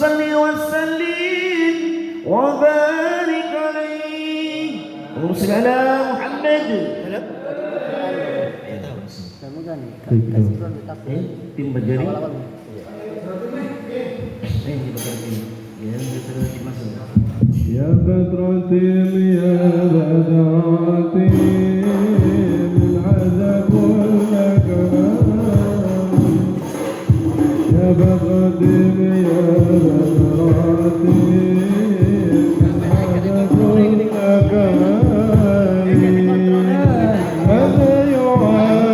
صل وسلم وبارك عليه وصل على محمد. Tim berjari. يا بدرتي يا بدرتي من عذاب لك يا بدرتي يا بدرتي من عذاب لك هذا يعاد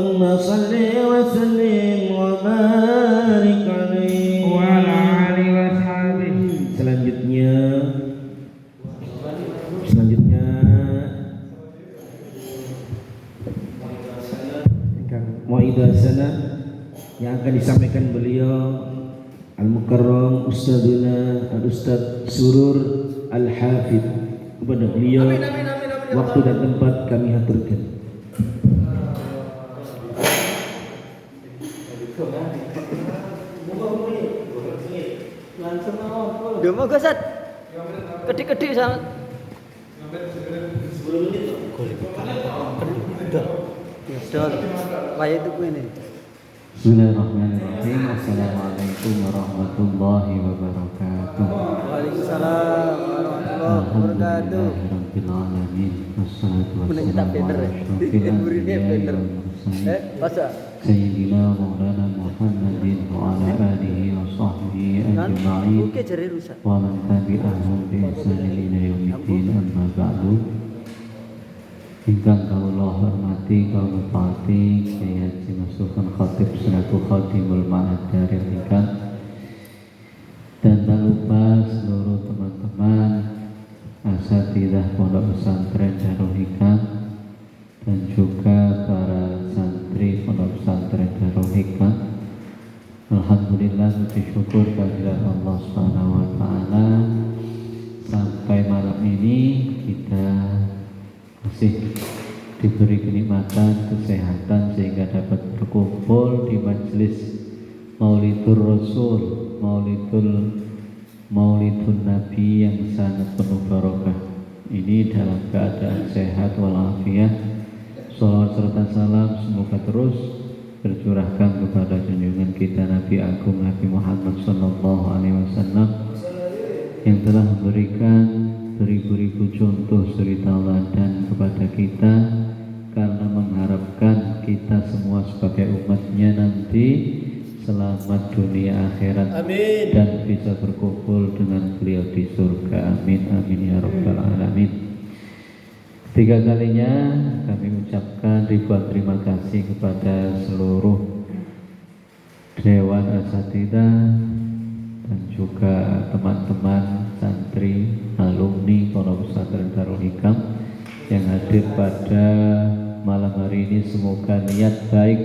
Allahumma salli wa sallim wa barik alaihi wa ala alihi wa sahbihi. Selanjutnya Mu'idah sana yang akan disampaikan beliau Al-Mukarram Ustadzuna Al-Ustadz Surur Al-Hafidh. Kepada beliau waktu dan tempat kami haturkan. Demo gosat. Kedik-kedik sama. Dol. Kayak itu gue nih. Bismillahirrahmanirrahim. Assalamualaikum warahmatullahi wabarakatuh. Waalaikumsalam warahmatullahi wabarakatuh. Alhamdulillahirabbil alamin. Wassalatu Mencetak wassalamu banner. ala asyrofil Muridnya anbiya'i banner. wal mursalin. Masa? Sayyidina Maulana Muhammadin wa ala alihi wa sahbihi ajma'in. Oke, jari rusak. Wa man tabi'ahum bi ihsanin ila yaumiddin, amma ba'du. Ingkang kawula hormati kawula pati Kyai Haji Masrufan Khatib selaku Khadimul Ma'had Darul Hikam, dan tak lupa seluruh teman-teman asatidzah Pondok Pesantren Darul Hikam dan juga para santri Pondok Pesantren Darul Hikam. Alhamdulillah, puji syukur kehadirat Allah Subhanahu wa taala, sampai malam ini kita masih diberi kenikmatan, kesehatan sehingga dapat berkumpul di majelis Maulidur Rasul, Maulidun Nabi yang sangat penuh barokah. Ini dalam keadaan sehat walafiat. Shalawat serta salam semoga terus tercurahkan kepada junjungan kita Nabi Agung Nabi Muhammad Sallallahu Alaihi Wasallam yang telah memberikan beribu-ribu contoh suri tauladan kepada kita, karena mengharapkan kita semua sebagai umatnya nanti selamat dunia akhirat. Amin. Dan bisa berkumpul dengan beliau di surga. Amin amin ya rabbal alamin. Tiga kalinya kami ucapkan ribuan terima kasih kepada seluruh Dewan Asatidzah dan juga teman-teman santri, alumni Pondok Pesantren Darul Hikam yang hadir pada malam hari ini. Semoga niat baik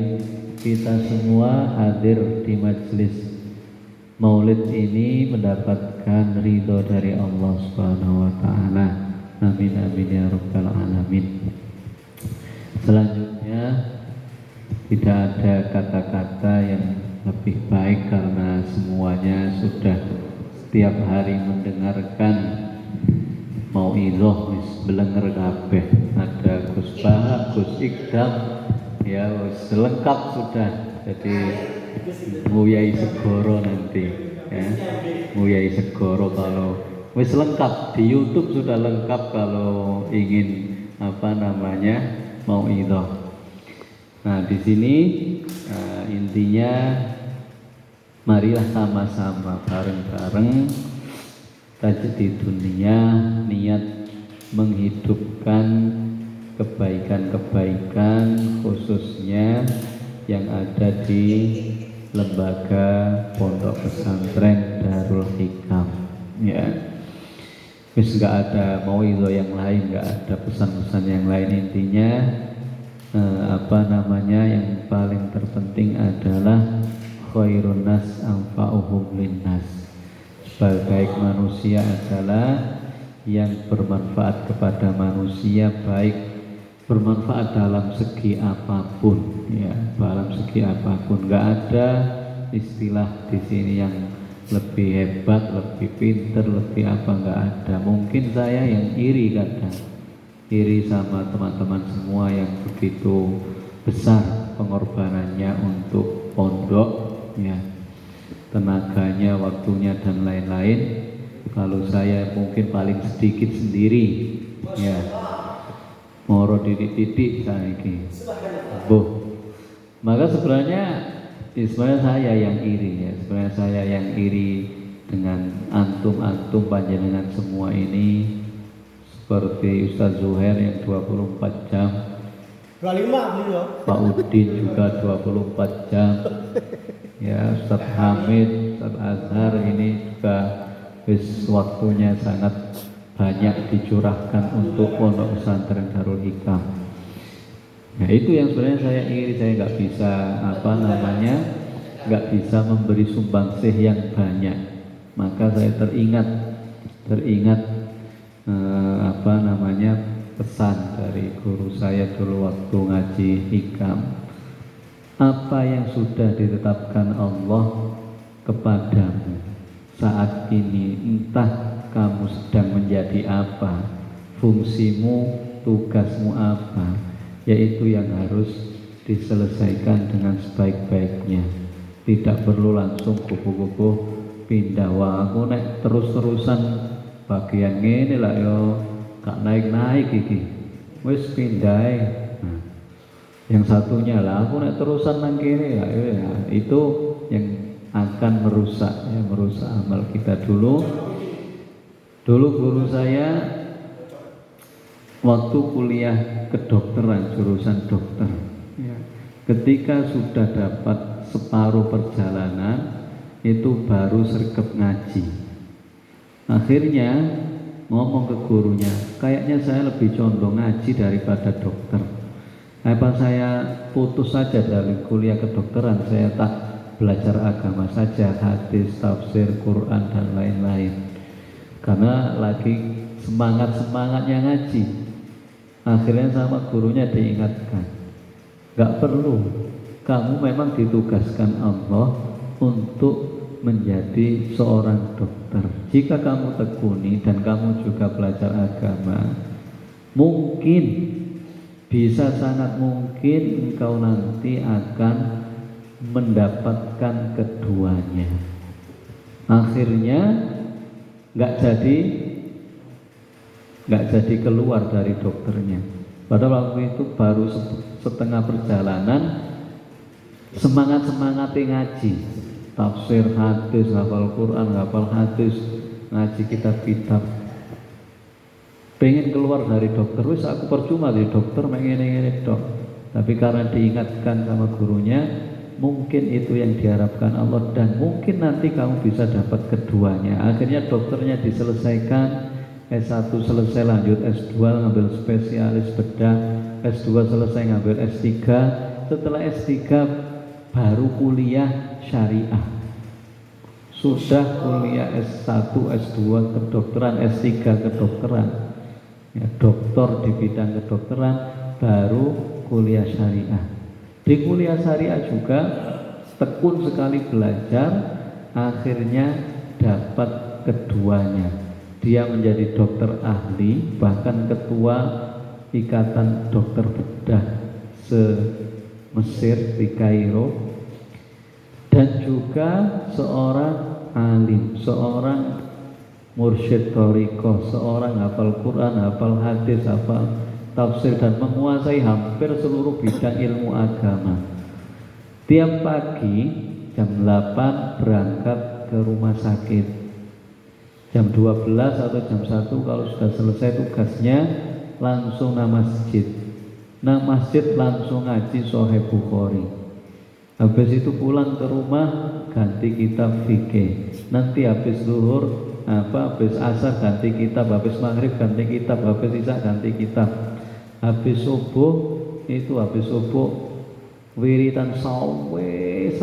kita semua hadir di majelis Maulid ini mendapatkan ridho dari Allah Subhanahu wa taala. Amin amin ya rabbal alamin. Selanjutnya tidak ada kata-kata yang lebih baik karena semuanya sudah setiap hari mendengarkan mauidhah wis belenger kabeh. Ada Gus Bah, Gus Ikdam, ya wis lengkap sudah. Jadi Nguyai Segoro nanti ya. Nguyai Segoro kalau wis lengkap di YouTube sudah lengkap kalau ingin mauidhah. Nah, di sini intinya marilah sama-sama bareng-bareng Tajdidun niat menghidupkan kebaikan-kebaikan khususnya yang ada di lembaga Pondok Pesantren Darul Hikam. Ya, wis nggak ada mauidhah yang lain, nggak ada pesan-pesan yang lain. Intinya yang paling terpenting adalah khairun nas anfa'uhum linnas. Sebaik manusia adalah yang bermanfaat kepada manusia, baik bermanfaat dalam segi apapun, ya, dalam segi apapun. Nggak ada istilah di sini yang lebih hebat, lebih pinter, lebih apa, nggak ada. Mungkin saya yang iri kadang, iri sama teman-teman semua yang begitu besar pengorbanannya untuk pondok, ya, tenaganya, waktunya dan lain-lain. Kalau saya mungkin paling sedikit sendiri, ya, moro didik-didik saya ini. Maka sebenarnya saya yang iri, ya. Sebenarnya saya yang iri dengan antum panjenengan semua ini, seperti Ustaz Zuhair yang 24 jam 25 beliau. Pak Udin juga 24 jam. Ya, Ustaz Hamid, Ustaz Azhar ini juga waktunya sangat banyak dicurahkan untuk pondok pesantren Darul Hikam. Nah itu yang sebenarnya saya iri, saya nggak bisa nggak bisa memberi sumbangsih yang banyak. Maka saya teringat pesan dari guru saya dulu waktu ngaji hikam. Apa yang sudah ditetapkan Allah kepadamu saat ini, entah kamu sedang menjadi apa, fungsimu, tugasmu apa, yaitu yang harus diselesaikan dengan sebaik-baiknya. Tidak perlu langsung kupu-kupu pindah. Wah, aku naik terus-terusan bagian ini lah yo, gak naik-naik iki. Wis pindah. Nah, yang satunya lah aku naik terusan nang kene ya, itu yang akan merusak amal kita. Dulu guru saya waktu kuliah kedokteran jurusan dokter, ketika sudah dapat separuh perjalanan itu baru sergap ngaji. Akhirnya ngomong ke gurunya, kayaknya saya lebih condong ngaji daripada dokter. Apa saya putus saja dari kuliah kedokteran, saya tak belajar agama saja, hadis, tafsir, Quran dan lain-lain. Karena lagi semangatnya ngaji. Akhirnya sama gurunya diingatkan, gak perlu, kamu memang ditugaskan Allah untuk menjadi seorang dokter. Jika kamu tekuni dan kamu juga belajar agama, mungkin, bisa sangat mungkin engkau nanti akan mendapatkan keduanya. Akhirnya nggak jadi keluar dari dokternya. Pada waktu itu baru setengah perjalanan, semangatnya ngaji, tafsir, hadis, hafal Quran, hafal hadis, ngaji kitab-kitab. Pengen keluar dari dokter, wis aku percuma di dokter, ngene dok. Tapi karena diingatkan sama gurunya, mungkin itu yang diharapkan Allah dan mungkin nanti kamu bisa dapat keduanya. Akhirnya dokternya diselesaikan, S1 selesai, lanjut S2 ngambil spesialis bedah, S2 selesai ngambil S3. Setelah S3 baru kuliah syariah. Sudah kuliah S1, S2 kedokteran, S3 kedokteran. Ya, doktor di bidang kedokteran, baru kuliah syariah. Di kuliah syariah juga tekun sekali belajar, akhirnya dapat keduanya. Dia menjadi dokter ahli, bahkan ketua Ikatan Dokter Bedah se-Mesir di Kairo, dan juga seorang alim, seorang mursyid thariqah, seorang hafal Quran, hafal hadis, hafal tafsir dan menguasai hampir seluruh bidang ilmu agama. Tiap pagi jam 8 berangkat ke rumah sakit. Jam 12 atau jam 1 kalau sudah selesai tugasnya langsung nang masjid. Nang masjid langsung ngaji Sahih Bukhari. Habis itu pulang ke rumah ganti kitab fikih. Nanti habis zuhur habis asar ganti kitab, habis maghrib ganti kitab, habis isya ganti kitab, habis subuh wiritan sampai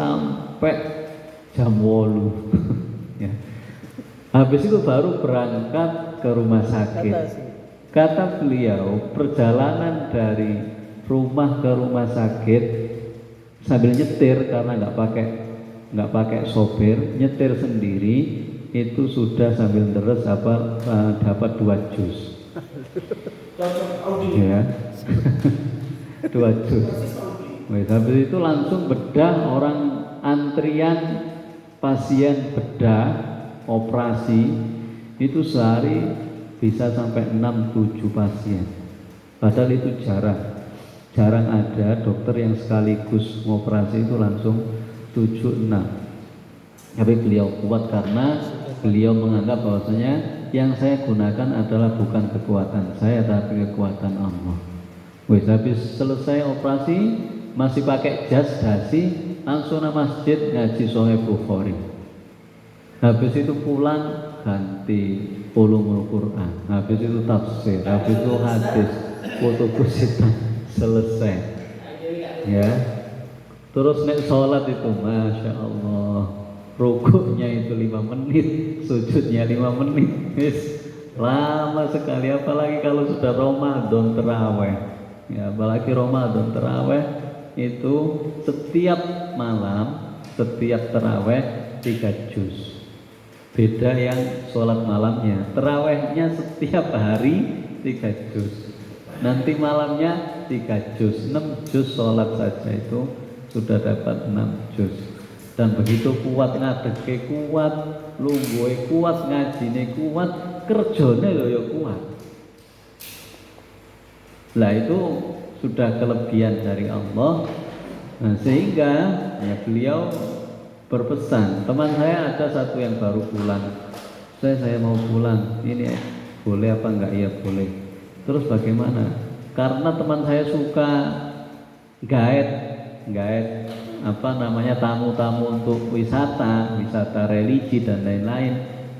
jam 8 ya. Habis itu baru berangkat ke rumah sakit. Kata beliau, perjalanan dari rumah ke rumah sakit sambil nyetir karena nggak pakai sopir, nyetir sendiri itu sudah sambil deres dapat 2 juz. Ya. 2 juz. Habis itu langsung bedah, orang antrian pasien bedah operasi itu sehari bisa sampai 6-7 pasien. Padahal itu jarang ada dokter yang sekaligus ngoperasi itu langsung 7-6. Tapi beliau kuat karena beliau menganggap bahwasanya yang saya gunakan adalah bukan kekuatan saya tapi kekuatan Allah. Wis habis selesai operasi masih pakai jas dasi, langsung ke masjid ngaji Sahih Bukhari. Habis itu pulang ganti ulumul Quran, habis itu tafsir, habis itu hadis, foto kusita, selesai. Ya. Terus nek sholat itu, masya Allah, rukuknya itu 5 menit, sujudnya 5 menit, lama sekali. Apalagi kalau sudah Ramadan terawih. Ya, apalagi Ramadan terawih itu setiap malam, setiap terawih 3 juz. Beda yang sholat malamnya, terawihnya setiap hari 3 juz. Nanti malamnya 3 juz, 6 juz sholat saja itu sudah dapat 6 juz. Dan begitu kuat ngadeke kuat, lungguhe kuat, ngajine kuat, kerjane ya kuat. Lah itu sudah kelebihan dari Allah. Nah, sehingga ya beliau berpesan, teman saya ada satu yang baru pulang. Saya mau pulang. Ini boleh apa enggak? Iya boleh. Terus bagaimana? Karena teman saya suka guide apa namanya tamu-tamu untuk wisata religi dan lain-lain.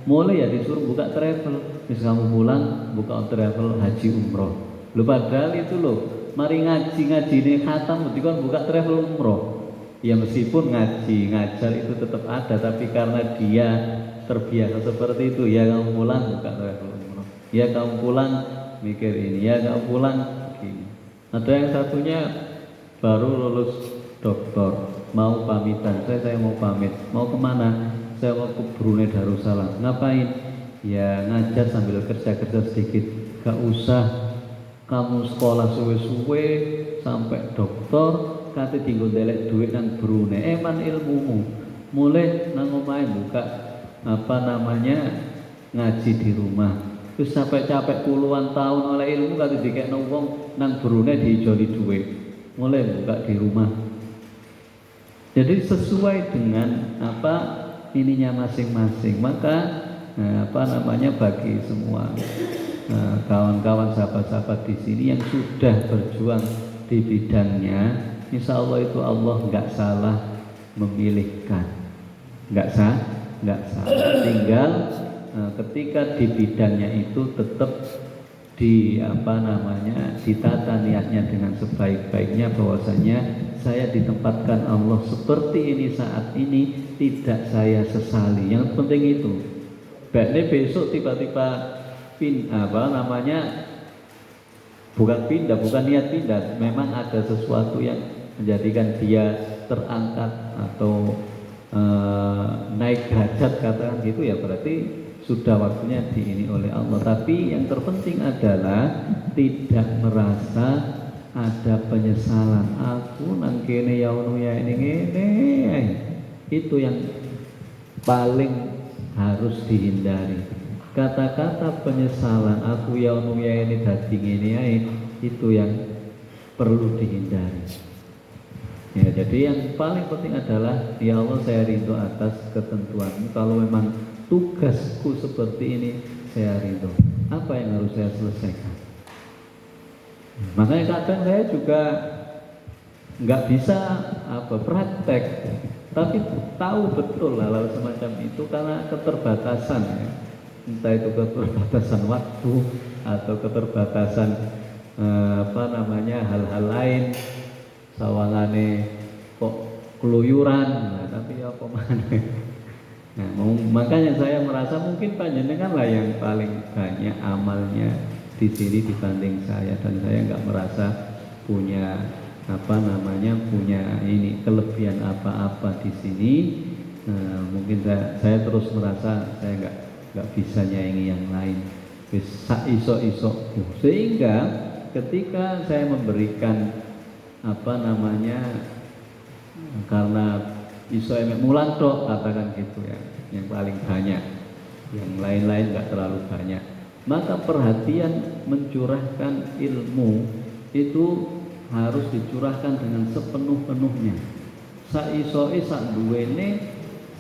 Mulai ya disuruh buka travel. Misal kamu pulang buka travel haji umroh. Lu padahal itu loh, mari ngaji ini khatam dikon buka travel umroh. Ya meskipun ngaji ngajar itu tetap ada, tapi karena dia terbiasa seperti itu, ya kamu pulang buka travel umroh, ya kamu pulang mikir ini, ya kamu pulang begini. Ada yang satunya baru lulus doktor, mau pamitan, saya mau pamit, mau kemana? Saya mau ke Brunei Darussalam. Ngapain? Ya ngajar sambil kerja sedikit. Gak usah kamu sekolah suwe-suwe sampai doktor, kate tinggal delek duit nang Brunei. Eman ilmumu, mulai nang omahe buka apa namanya ngaji di rumah. Terus sampai capek puluhan tahun oleh ilmu kate dikekno wong nang Brunei diijoli duit. Mulai buka di rumah. Jadi sesuai dengan apa ininya masing-masing. Maka apa namanya bagi semua kawan-kawan sahabat-sahabat di sini yang sudah berjuang di bidangnya, insya Allah itu Allah nggak salah memilihkan, nggak salah. Tinggal ketika di bidangnya itu tetap di apa namanya ditata niatnya dengan sebaik-baiknya, bahwasanya saya ditempatkan Allah seperti ini saat ini tidak saya sesali. Yang penting itu. Bakne besok tiba-tiba apa namanya bukan niat pindah, memang ada sesuatu yang menjadikan dia terangkat atau naik derajat katakan gitu, ya berarti sudah waktunya diini oleh Allah. Tapi yang terpenting adalah tidak merasa ada penyesalan. Aku nang kene ya ono ya ini ngene. Itu yang paling harus dihindari. Kata-kata penyesalan, aku ya ono ya ini dadi ngene ae, itu yang perlu dihindari. Ya, jadi yang paling penting adalah ya Allah, saya ridho atas ketentuanmu. Kalau memang tugasku seperti ini, saya ridho. Apa yang harus saya selesaikan? Makanya kadang saya juga nggak bisa praktek, tapi tahu betul hal-hal semacam itu karena keterbatasan, ya. Entah itu keterbatasan waktu atau keterbatasan hal-hal lain, sawangane kok keluyuran, tapi apa mana? Nah, makanya saya merasa mungkin panjenengan lah yang paling banyak amalnya di sini dibanding saya, dan saya nggak merasa punya punya ini kelebihan apa-apa di sini. Mungkin saya terus merasa saya nggak bisa nyaingi yang lain, bisa iso-iso. Sehingga ketika saya memberikan karena iso emek mulang tok, katakan gitu ya, yang paling banyak, yang lain-lain nggak terlalu banyak, maka perhatian mencurahkan ilmu itu harus dicurahkan dengan sepenuh-penuhnya. Saisoe sak duwene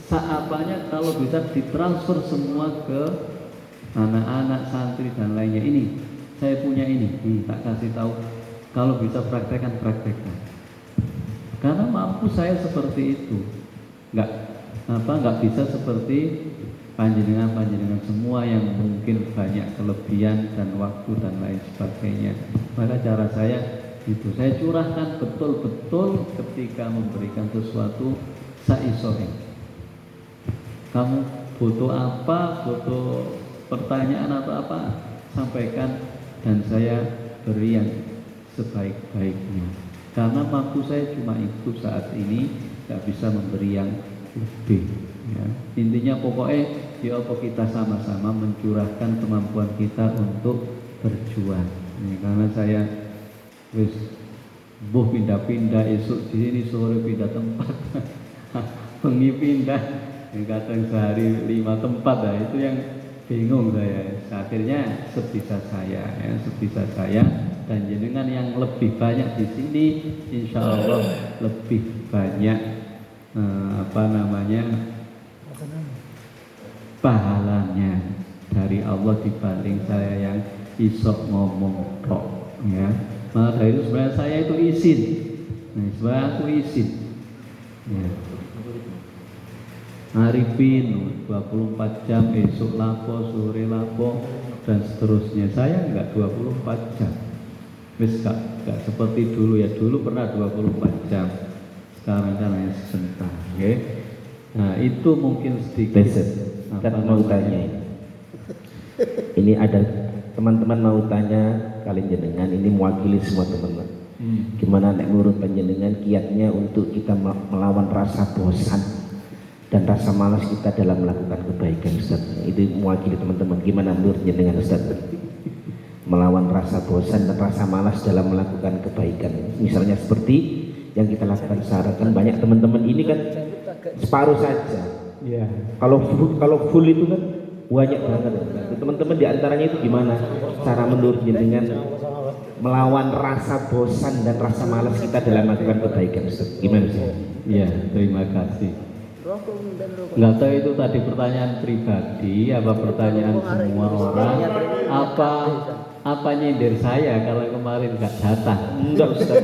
saapanya, kalau bisa ditransfer semua ke anak-anak, santri dan lainnya. Ini saya punya ini, tak kasih tahu. Kalau bisa praktekkan, praktekkan. Karena mampu saya seperti itu. Nggak bisa seperti panjenengan semua yang mungkin banyak kelebihan dan waktu dan lain sebagainya. Maka cara saya itu, saya curahkan betul-betul ketika memberikan sesuatu saisoe. Kamu butuh apa, butuh pertanyaan atau apa, sampaikan dan saya beri yang sebaik-baiknya. Karena mampu saya cuma itu saat ini, nggak bisa memberi yang lebih. Ya. Intinya pokoknya ya apa kita sama-sama mencurahkan kemampuan kita untuk berjuang. Ya, karena saya wis pindah-pindah, esok di sini, sore pindah tempat, bengi pindah, kadang sehari 5 tempat, nah itu yang bingung saya. Akhirnya sebisa saya dan jenengan yang lebih banyak di sini, insya Allah lebih banyak pahalanya dari Allah dibanding saya yang isok ngomong tok, ya. Maka dari itu sebenarnya saya itu izin, sebenarnya aku izin, ya. Arifin 24 jam, esok lapo, sore lapo, dan seterusnya. Saya enggak 24 jam. Wis enggak seperti dulu ya. Dulu pernah 24 jam. Sekarang kan hanya sebentar, okay? Nah, itu mungkin sedikit. Kan mau tanya ini ada teman-teman mau tanya kalian jenengan, ini mewakili semua teman-teman. Gimana nek menurut panjenengan kiatnya untuk kita melawan rasa bosan dan rasa malas kita dalam melakukan kebaikan, Ustaz? Itu mewakili teman-teman. Gimana menurut jenengan, Ustaz? Melawan rasa bosan dan rasa malas dalam melakukan kebaikan. Misalnya seperti yang kita lakukan sekarang, kan banyak teman-teman ini kan separuh saja. Ya. Kalau full itu kan banyak banget. Teman-teman di antaranya itu gimana cara menurut jenengan melawan rasa bosan dan rasa malas kita dalam melakukan kebaikan, Ustaz? Gimana sih? Ya, terima kasih. Nggak tahu itu tadi pertanyaan pribadi apa pertanyaan semua orang, apa nyindir saya kalau kemarin nggak datang? Enggak, Ustaz.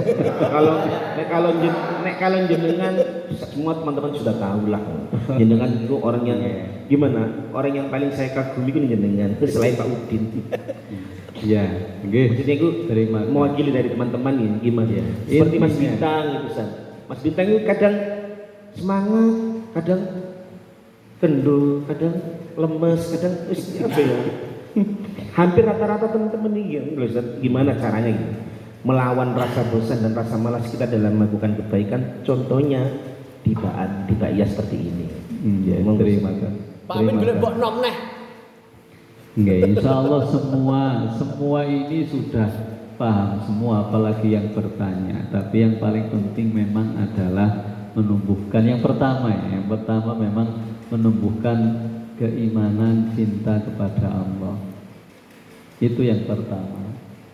kalau jenengan semua teman-teman sudah tahu lah. Jenengan itu orang yang gimana? Orang yang paling saya kagumi itu jenengan, itu selain Pak Udin. Iya, maksudnya itu terima mewakili dari teman-teman ini gimana ya? Seperti Mas Bintang itu, Ustaz. Mas Bintang itu kadang semangat, kadang kendul, kadang lemes, kadang apa ya? Hampir rata-rata teman-teman ini gimana caranya gitu melawan rasa bosan dan rasa malas kita dalam melakukan kebaikan. Contohnya di Ba'iyah seperti ini. Ya, terima kasih. Pak Amin boleh mbok nom neh. Nggih, insyaallah semua ini sudah paham semua, apalagi yang bertanya. Tapi yang paling penting memang adalah menumbuhkan yang pertama memang menumbuhkan keimanan, cinta kepada Allah. Itu yang pertama.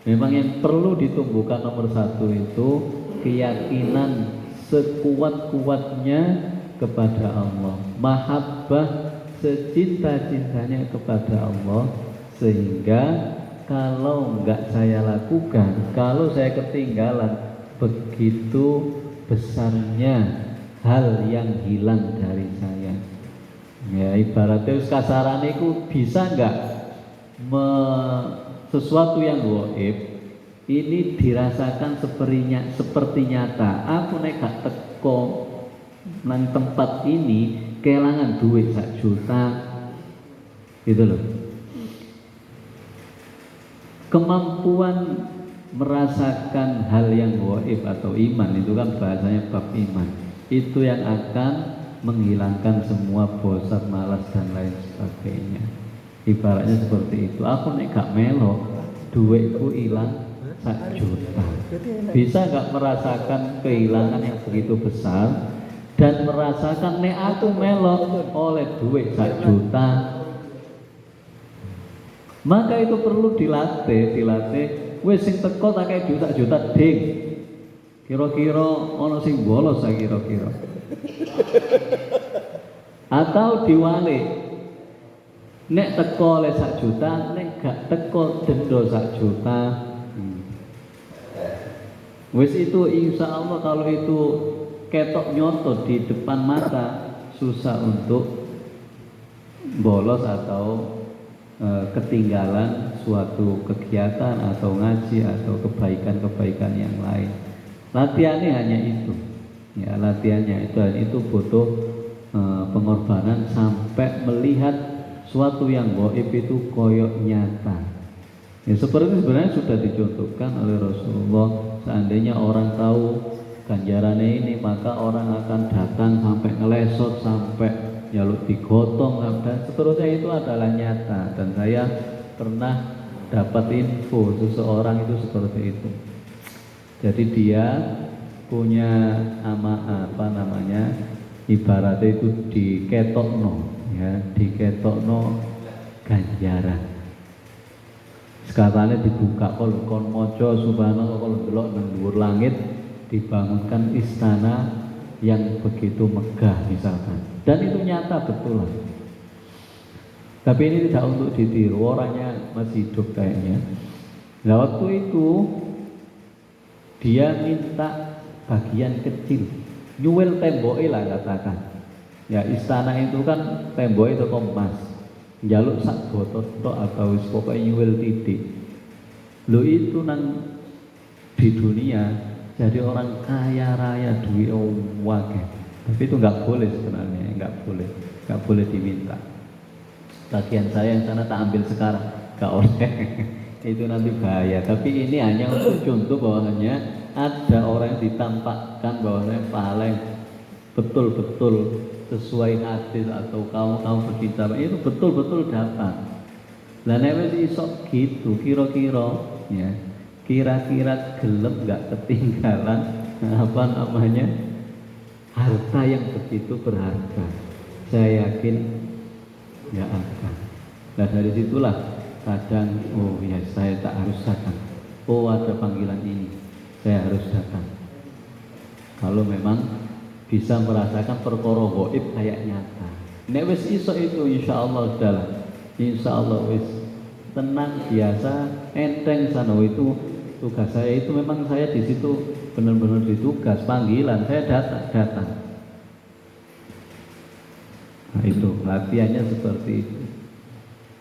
Memang yang perlu ditumbuhkan nomor satu itu keyakinan sekuat-kuatnya kepada Allah, mahabbah secinta-cintanya kepada Allah, sehingga kalau enggak saya lakukan, kalau saya ketinggalan, begitu besarnya hal yang hilang dari saya. Ya, ibaratnya kasaran itu bisa enggak sesuatu yang gaib ini dirasakan seperti nyata. Aku nek gak teko nang tempat ini kehilangan duit 1 juta gitu loh. Kemampuan merasakan hal yang gaib atau iman, itu kan bahasanya bab iman, itu yang akan menghilangkan semua bosan, malas dan lain sebagainya. Ibaratnya seperti itu. Aku nek gak melo, duitku hilang 1 juta. Bisa gak merasakan kehilangan yang begitu besar dan merasakan nek aku melo oleh duit 1 juta? Maka itu perlu dilatih. Wis sing teko tak kei duit 1 juta ding. Kira-kira ana sing bolos saya kira-kira. Atau diwalik. Nek teko oleh 1 juta, nek gak teko denda 1 juta. Wis itu insya Allah kalau itu ketok nyoto di depan mata, susah untuk bolos atau ketinggalan suatu kegiatan atau ngaji atau kebaikan-kebaikan yang lain. Latihannya hanya itu, ya latihannya itu butuh pengorbanan sampai melihat suatu yang gaib itu koyok nyata. Ya seperti sebenarnya sudah dicontohkan oleh Rasulullah. Seandainya orang tahu ganjarannya ini, maka orang akan datang sampai ngelesot, sampai jaluk digotong dan seterusnya. Itu adalah nyata, dan saya pernah dapat info seseorang itu seperti itu. Jadi dia punya ibaratnya itu diketokno, ya diketokno ganjaran. Sekatane dibuka kon maca subhanallah, kalau delok nang dhuwur langit dibangunkan istana yang begitu megah misalkan, dan itu nyata betul lah. Tapi ini tidak untuk ditiru, orangnya masih hidup kayaknya. Nah waktu itu dia minta bagian kecil, nyuwel temboknya lah katakan. Ya istana itu kan temboknya itu emas, njaluk sak botot tok atau wis pokoke nyuwil titik. Lho itu nang di dunia jadi orang kaya raya, duit wakil. Tapi itu nggak boleh sebenarnya, nggak boleh diminta. Bagian saya yang sana tak ambil sekarang, nggak oleh. Itu nanti bahaya. Tapi ini hanya untuk contoh bahwasanya ada orang yang ditampakkan bahwasanya paling betul-betul sesuai hadis atau kaum berkitab itu betul-betul dapat. Lah nek wis iso gitu kira-kira ya, kira-kira gelem enggak ketinggalan harta yang begitu berharga. Saya yakin ya akan. Nah dari situlah kadang oh ya saya tak harus datang. Oh ada panggilan ini, saya harus datang. Kalau memang bisa merasakan perkara gaib kayak nyata. Nek wis iso itu insyaallah sudah. Insyaallah wis tenang biasa, enteng sana. Itu tugas saya, itu memang saya di situ benar-benar ditugas, panggilan, saya datang. Nah itu latihannya seperti itu.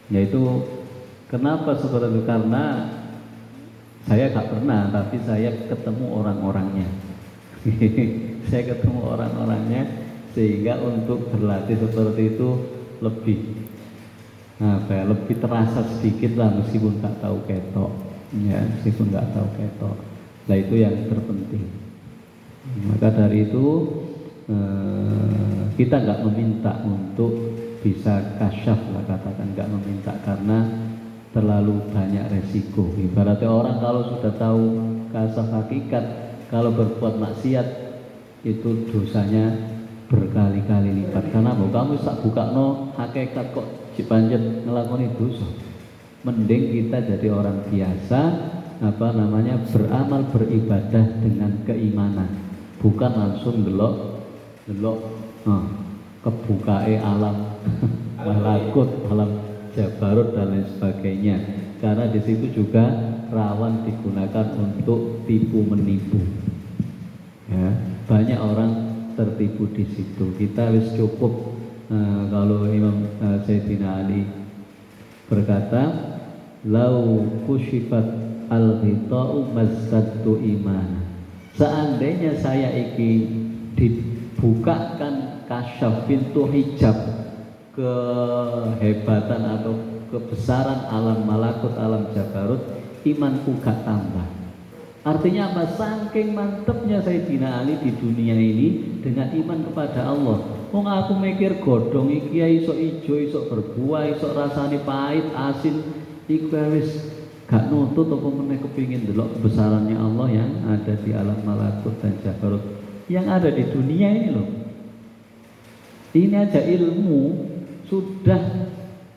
Yaitu kenapa seperti itu? Karena saya gak pernah, tapi saya ketemu orang-orangnya. Saya ketemu orang-orangnya sehingga untuk berlatih seperti itu lebih lebih terasa sedikit lah, meskipun tak tahu ketok ya, meskipun nggak tahu ketok. Nah itu yang terpenting. Maka dari itu kita nggak meminta untuk bisa kasyaf lah, katakan nggak meminta karena terlalu banyak resiko. Ibaratnya orang kalau sudah tahu kasyaf hakikat, kalau berbuat maksiat itu dosanya berkali-kali lipat. Karena kamu sak bukakno hakikat kok dipanjat ngelakoni dosa. Mending kita jadi orang biasa beramal beribadah dengan keimanan, bukan langsung delok kebukae alam malakut, alam jabarut dan lain sebagainya. Karena di situ juga rawan digunakan untuk tipu menipu. Ya, banyak orang tertipu di situ. Kita wis cukup kalau Imam Sayyidina Ali berkata, lau kusyifat al-ghita'u mazdadtu imana. Seandainya saya iki dibukakan kasyaf pintu hijab kehebatan atau kebesaran alam malakut, alam jabarut, imanku gak tambah. Artinya apa? Saking mantepnya Sayyidina Ali di dunia ini dengan iman kepada Allah. Wong aku mikir godhong iki iso ijo, iso berbuah, iso rasane pahit, asin, iku wis gak nuntut apa meneh kepingin delok kebesarannya Allah yang ada di alam malakut dan jabarut yang ada di dunia ini loh. Ini aja ilmu sudah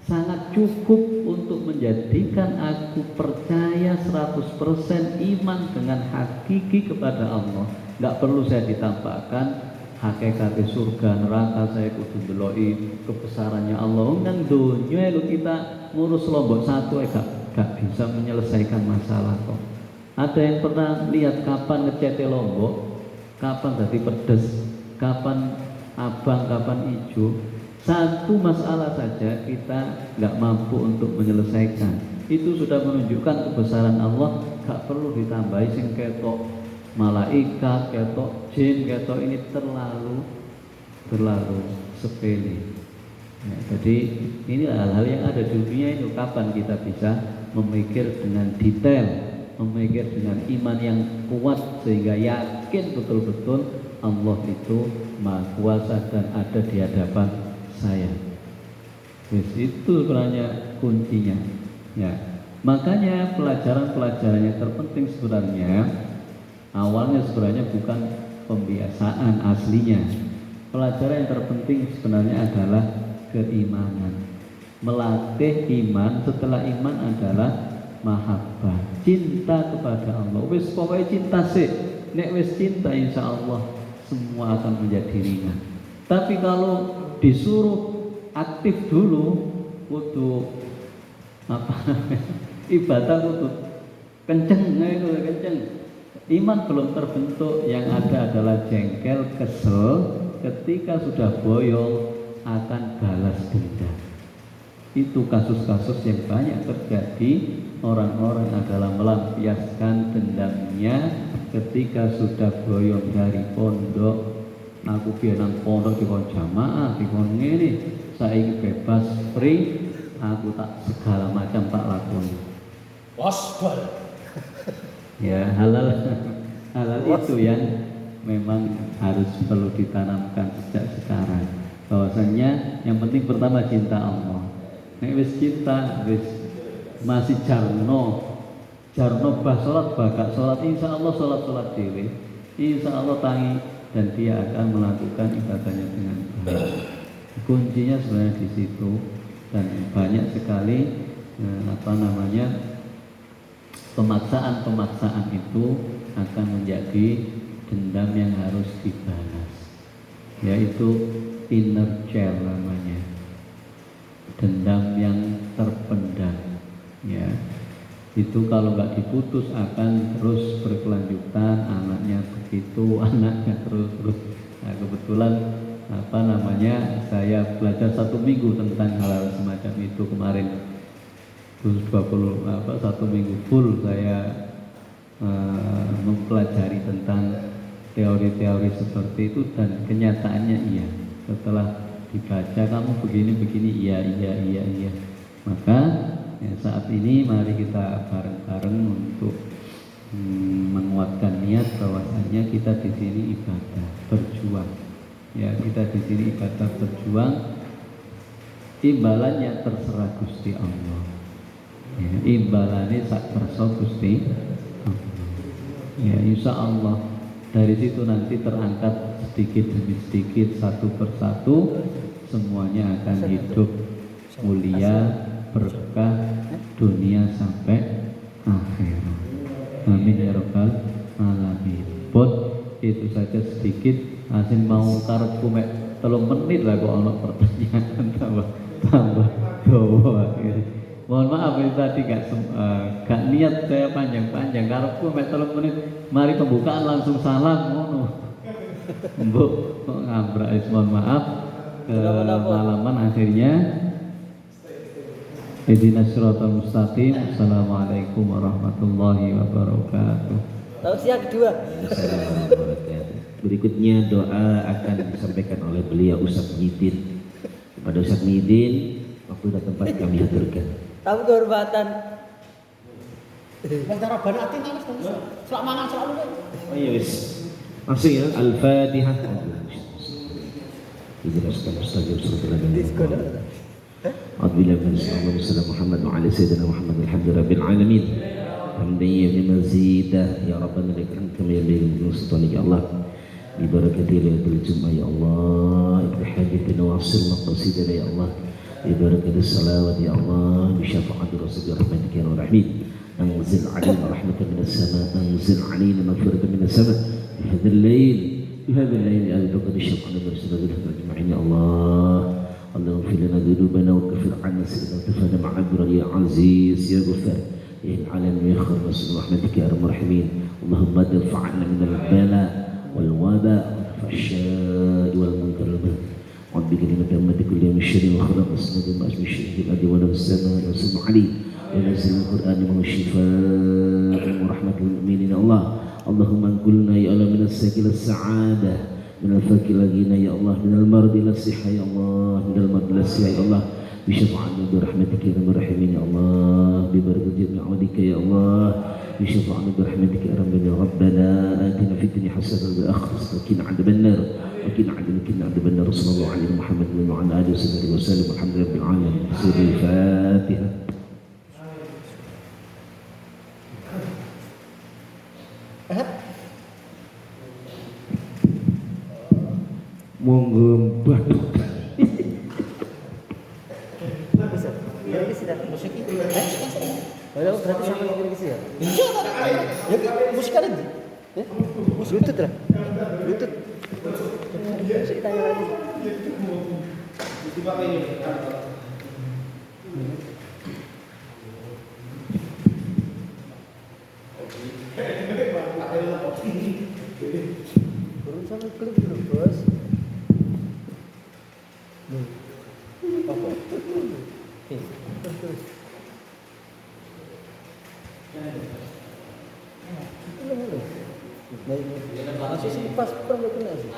sangat cukup untuk menjadikan aku percaya 100% iman dengan hakiki kepada Allah. Gak perlu saya ditampakkan hakikat surga neraka, saya kudu ndeloki kebesarannya Allah. Nang donya lu kita ngurus lombok satu gak bisa menyelesaikan masalah kok. Ada yang pernah lihat kapan ngecete Lombok, kapan jadi pedes, kapan abang, kapan hijau? Satu masalah saja kita nggak mampu untuk menyelesaikan. Itu sudah menunjukkan kebesaran Allah. Gak perlu ditambahi sing ketok malaikat, ketok jin, ketok ini terlalu sepele. Ya, jadi ini hal-hal yang ada di dunia itu. Kapan kita bisa memikir dengan detail, memikir dengan iman yang kuat sehingga yakin betul-betul Allah itu Maha Kuasa dan ada di hadapan saya. Itu sebenarnya kuncinya. Ya, makanya pelajaran-pelajaran yang terpenting sebenarnya awalnya sebenarnya bukan pembiasaan aslinya. Pelajaran yang terpenting sebenarnya adalah keimanan. Melatih iman, setelah iman adalah mahabbah, cinta kepada Allah. Wis pokoknya cinta sih. Nek wis cinta insya Allah semua akan menjadi ringan. Tapi kalau disuruh aktif dulu, kudu apa ibadah kudu kenceng, itu kenceng. Iman belum terbentuk, yang ada adalah jengkel, kesel. Ketika sudah boyong akan balas dendam. Itu kasus-kasus yang banyak terjadi. Orang-orang adalah melampiaskan dendamnya ketika sudah boyong dari pondok. Aku biar nang pondok dikon jamaah, dikon ngene, saiki bebas free, aku tak segala macam tak lakoni. Wasbal. Ya, halal itu yang memang harus perlu ditanamkan sejak sekarang. Bahwasanya yang penting pertama cinta Allah. Nek wis cinta, wis masih jarno bah sholat bagak sholat, insya Allah sholat dhewe, insya Allah tangi, dan dia akan melakukan ibadahnya dengan baik. Kuncinya sebenarnya di situ, dan banyak sekali pemaksaan itu akan menjadi dendam yang harus dibalas, yaitu inner child namanya, dendam yang terpendam. Ya, itu kalau nggak diputus akan terus berkelanjutan, anaknya begitu, anaknya terus. Nah, kebetulan saya belajar 1 minggu tentang hal semacam itu kemarin. Terus 1 minggu full saya mempelajari tentang teori-teori seperti itu, dan kenyataannya iya. Setelah dibaca kamu begini iya. Maka ya, saat ini mari kita bareng-bareng untuk menguatkan niat bahwasanya kita di sini ibadah berjuang. Ya, kita di sini ibadah berjuang. Imbalannya terserah Gusti Allah. Ya, imbalannya sak kersa Gusti Allah. Ya, insya Allah dari situ nanti terangkat sedikit demi sedikit, satu persatu, semuanya akan hidup mulia, berkah dunia sampai akhirat. Amin ya rabbal alamin. Itu saja sedikit. Asin mau karepku mek 3 menit lah kok ono pertanyaan tambah dawa. Mohon maaf ini tadi gak niat saya panjang-panjang. Karepku mek 3 menit. Mari pembukaan langsung salam ngono. Mbok kok ngabrak, mohon maaf. Malaman akhirnya. Ihdinas siratal mustaqim. Assalamualaikum warahmatullahi wabarakatuh. Tausiah kedua. Berikutnya doa akan disampaikan oleh beliau Ustaz Muhyiddin. Kepada Ustaz Muhyiddin, waktu dan tempat kami aturkan. Tamu kehormatan. Antara banatin nangis terus. Selak mangan selalu kan. Oh iya wis. Langsung ya, Al-Fatihah. Ihdinas siratal mustaqim. Alhamdulillah Muhammad Muhammad wa ala sayyidina Muhammad alhamdulillahil alamin. Hamdiyya bimazidah ya rabbana lakal kama yanbaghi sultanik ya Allah. Bi barakati lailatul jumu'ah ya Allah. Bi hadiyatina wasil maqasidina ya Allah. Bi barakati salawat ya Allah. Bi syafa'ati rasulika rahmatika ya rahim. Anzil 'alaina rahmatan minas sama', anzil 'alaina maghfiratan minas sama'. Bi hadzal lail, bi hadzal lail al-qadr syafa'ana rasulika ajma'in ya Allah. اللهم اغفر لنا ذنوبنا وكفر عنا سيئاتنا وتوفنا مع الابرار يا عزيز يا غفار يا العالم ويخر نسأل رحمتك يا أرحم الراحمين. اللهم ادفع عنا من البلاء والوباء والفحشاء والمنكر والبغي. أعوذ بكلمة أمتك كل يوم الشر وخلق الصمد ما أشبه الشر في الأرض ولا في السماء وسلم عليه ونزل القرآن وهو الشفاء ورحمة للمؤمنين. يا الله اللهم انقلنا يا الله من السكينة السعادة، من الفقر إلى الغنى يا الله، من المرض إلى الصحة يا الله، من المرض إلى الصحة يا الله، بشفاعتك برحمتك يا رب الراحمين يا الله، ببركة جميع عبادك يا الله، بشفاعتك برحمتك يا رب. ربنا آتنا في الدنيا حسنة وفي الآخرة حسنة وقنا عذاب النار وقنا عذاب النار. صلى الله عليه محمد وعلى آله وصحبه وسلم والحمد لله رب العالمين. سورة الفاتحة. Monggo badut. Musik itu. Kalau berarti sama lagi lagi sih ya? Iya, ya musik ada di. Bluetooth lah. Bluetooth. Masih tanya lagi. Turun sama klik dulu, bos. Apa? Masih sih pas kurang kena sih.